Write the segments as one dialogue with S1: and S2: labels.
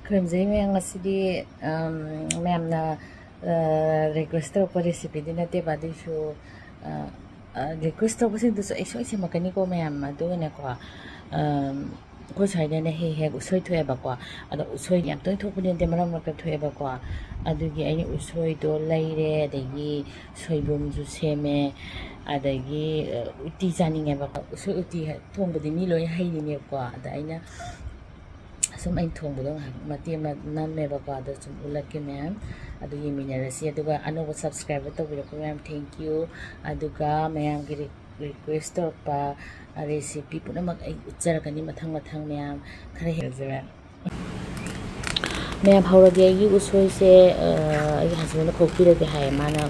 S1: Krimzai mayang asidi mayamna request tawpa recipe di nate ba disu request tawpa sin dusu iso isi makani ko mayam adu ne ko ko saida ne he usoi thoe ba ko adu usoi yam toi thopu ne maram ka thoe ba ko adu gi ai usoi do laire adagi soibum ju seme adagi uti jani nge ba usoi uti thongba di mi loi haini ne ko ada aina some I told them, Matima Nameva Father, some Ulaki ma'am, Adu Yiminarasi, Aduga, another subscriber to the program. Thank you, Aduga, ma'am, get request of a recipe, put them Utsarkani Matang ma'am, Karahiza. Ma'am, how are you? Utsoi say, I has been a copy of the high manner.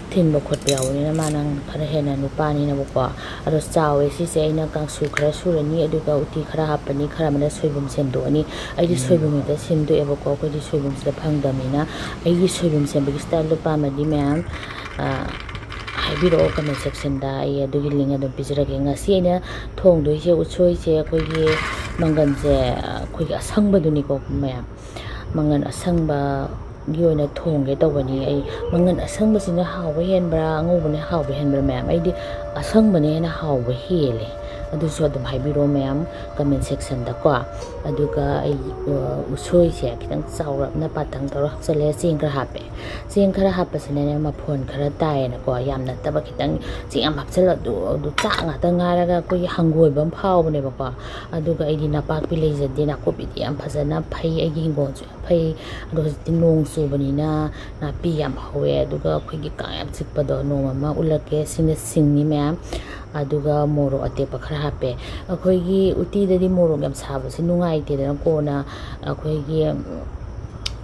S1: Tin ba khot yaw ni na manang khara hena nupa ni na bukwa ado chawe si se ina kang su khara surani aduga uti khara hapani khara mana soibum sendo ani ai di soibum da sendo eba ko ko di soibum se phangdamina ai di soibum se bi style lupa ma di ma'am ai bi ro comment section da ai adugi link adum pijra ge ngasi ina thong doi se utsoi se ko gi mangan se ko gi asang ba duni ko ma'am mangan asang ba Yoina Tong get away, Mangan a sung was in a how we and bra, over how we hand ma'am. I did a sung money and a how we heal. I do so the hybrid ma'am, comment section the qua. I do ga Utsoi yak and sour napatang to Roxale, happy. Seeing Karahapas and an upon Karatai and a qua yam that tabakitang, see I'm absolute do tang at the Naraga, Hangu bum power never qua. I do ga idina park village at dinner copy and pasana pay a ging bones, pay those dinong souvenir, na piam hawe, duga quick kayam sipado no mamma, ulake, sing ni ma'am. Aduga moro ate pakra hape akhoi uti da di moro gam saba se nungai te da ko na akhoi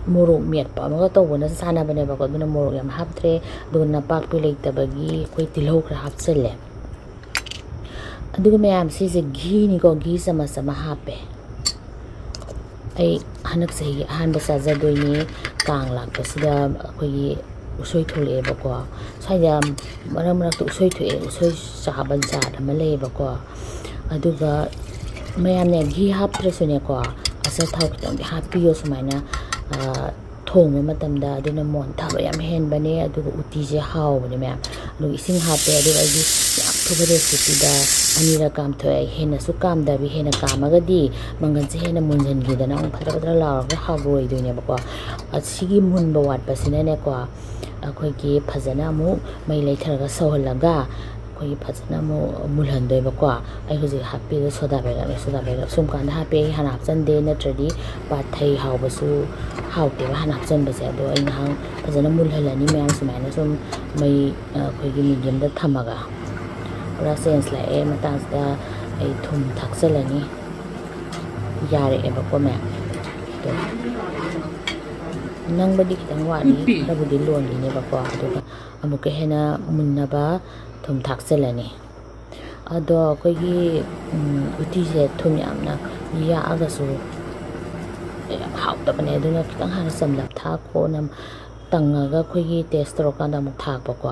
S1: moro miat pa ma to bona sana bane ba ko na moro gam haptre do na pak pi lei ta bagi khoi tilho kra hapsele aduga mayam si se gi ni ko gi sama hape ai hanak se han ba sa za doi ni kang lak pa sida akhoi Utsoi thole ba ko saida maram rak usoi thoe usoi saban sa da male ba ko aduga mayam ne gi haptre sune ko asa thau kitang happy yo sumaina thong ma matamda aduna mon thaba yam hen bane aduga uti je haw bane ma'am aduga ising hape aduga agi yam thuba recipe da anira kam thoe hena su kam da bi hena kamaga di mangan se hena munjan gi da nang phadra la ra hawoi duine ba ko asigi mun ba wat pasina ne ko akhoi phajana mu mai leitharaga sohalaga akhoi phajana mu mulhandoi ba ko ai hoji happy ga soda bega sum kan happy hanap chan de na tradi pa thai haw basu hawte ba hanap chan ba se do ai hang phajana mulhalani ma'am sumaina sum mai akhoi gi medium da thamaga ora sense la e matang da ai thum thaksalani yare e ba ko ma'am to nang badi kitang wani da budi lon ni ba ko aduga amuke hena munnaba thum thakselani ado ko gi uti je thum yamna ya aga su haw ta bane duna kitang han samlap tha ko nam tangaga ko gi test ro kan da mu thak ba ko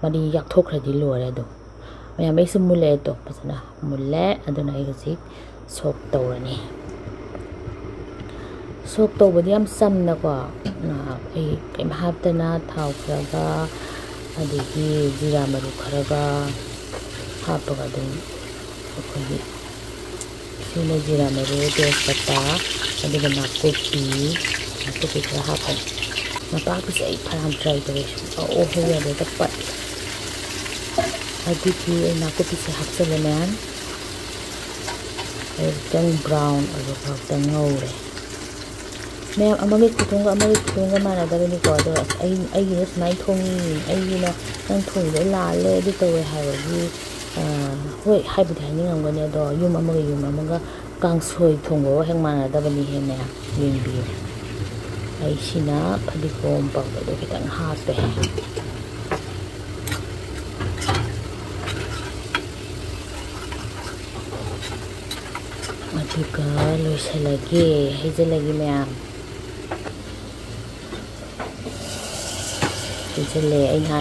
S1: madi yak thok khadi lore do mayam ai sum mule to pasana mulle aduna ai gi sok tawrani sok to bodi am sam na ko na ai kai mahapta na thau khraga adigi jira maru khraga hapaga dum ko sine jira maru tejpata adiga na kopi khra hapan na pa ko sai pharam try kare o ho ya de pat adigi na kopi se hapsale man ai brown ado ka ngore Ma'am, amamit kutunga mana da ni ko do ai ni smai thongi ai na nang thong le la le di to we ha gi hoi hai bu thai ni ngam ga ne do yum amaga kang soi thong go heng mana da ni he ne yin bi ai sina phadi kom pa do kitang ha pe aduga loisalagi haijalagi ma'am Jale ai ha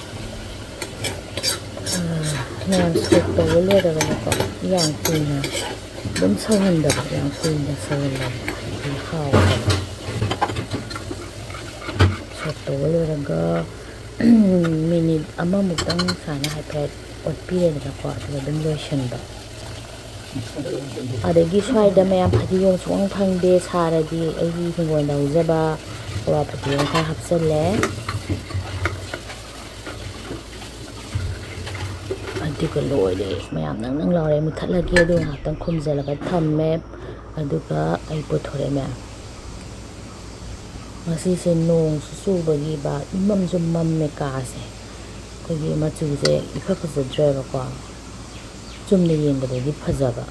S1: yang sok to le da ko yang kuina dum so handa yang kuina so le ꯍꯥꯎꯕꯅꯦ ꯁꯣꯛ ꯇꯧꯕ ꯂꯣꯏꯔꯒ minute ꯑꯃꯃꯨꯛꯇꯪ ꯁꯥꯅ ꯍꯥꯏꯐꯦꯠ ꯑꯣꯠꯄꯤꯔꯦꯗꯅꯀꯣ ꯑꯗꯨꯒ ꯑꯗꯨꯝ ꯂꯣꯏꯁꯤꯟꯕ ꯑꯗꯒꯤ ꯁ꯭ꯋꯥꯏꯗ ꯃꯌꯥꯝ ꯐꯗꯤꯒꯣꯝ ꯁꯨꯡꯐꯪ ꯐꯪꯗꯦ ꯁꯥꯔꯗꯤ ꯑꯩꯒꯤ ꯍꯤꯡꯒꯣꯜꯗ ꯍꯧꯖꯕ ꯑꯋꯥ ꯐꯗꯤꯒꯣꯝ ꯈꯔ ꯍꯥꯞꯆꯜꯂꯦ ꯑꯗꯨꯒ ꯂꯣꯏꯔꯦ ꯃꯌꯥꯝ ꯅꯪ ꯅꯪ ꯂꯥꯎꯔꯦ ꯃꯨꯊꯠꯂꯒꯦ ꯑꯗꯨꯒ ꯉꯥꯏꯍꯥꯛꯇꯪ ꯈꯨꯝꯖꯤꯜꯂꯒ ꯊꯝꯃꯦ ꯑꯗꯨꯒ ꯑꯩ ꯄꯨꯊꯣꯔꯛꯑꯦ ꯃꯌꯥꯝ ꯉꯁꯤꯁꯦ ꯅꯣꯡꯁꯨ ꯆꯨꯕꯒꯤ ꯏꯃꯝꯁꯨ ꯃꯝꯃꯦ ꯀꯥꯁꯦ ꯑꯩꯈꯣꯏꯒꯤ ꯃꯆꯨꯁꯦ ꯏꯐ ꯐꯖꯗ꯭ꯔꯦꯕꯀꯣ ꯆꯨꯝꯅ ꯌꯦꯡꯕꯗꯗꯤ ꯐꯖꯕ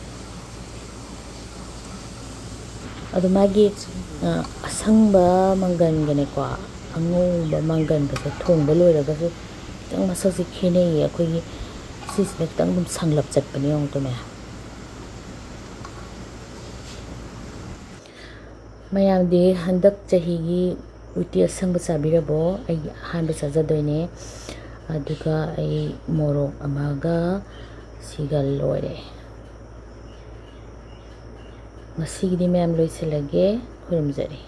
S1: ꯑꯗꯣ ꯃꯥꯒꯤ ꯑꯁꯪꯕ ꯃꯪꯒꯟꯒꯅꯦꯀꯣ ꯑꯉꯧꯕ ꯃꯪꯒꯟꯒꯁꯦ ꯊꯣꯡꯕ ꯂꯣꯏꯔꯒꯁꯨꯈꯤꯇꯪ ꯃꯁꯛꯁꯦ ꯈꯦꯠꯅꯩꯌꯦ ꯑꯩꯈꯣꯏꯒꯤ ꯁꯤꯁꯤꯅ ꯈꯤꯇꯪ ꯑꯗꯨꯝ ꯁꯪꯂꯞ ꯆꯠꯄꯅꯦ ꯌꯦꯡꯉꯨꯇꯣ ꯃꯌꯥꯝꯗꯤ ꯍꯟꯗꯛ ꯆꯍꯤꯒꯤ ꯎꯇꯤ ꯑꯁꯪꯕ ꯆꯥꯕꯤꯔꯕꯣ ꯑꯩꯒꯤ ꯑꯍꯥꯟꯕ ꯆꯥꯖꯗꯣꯏꯅꯦ ꯑꯗꯨꯒ ꯑꯩ ꯃꯣꯔꯣꯛ ꯑꯃꯒ ꯁꯤꯒ ꯂꯣꯏꯔꯦ ꯉꯁꯤꯒꯤꯗꯤ ꯃꯌꯥꯝ ꯂꯣꯏꯁꯤꯜꯂꯒꯦ ꯈꯨꯔꯨꯝꯖꯔꯤ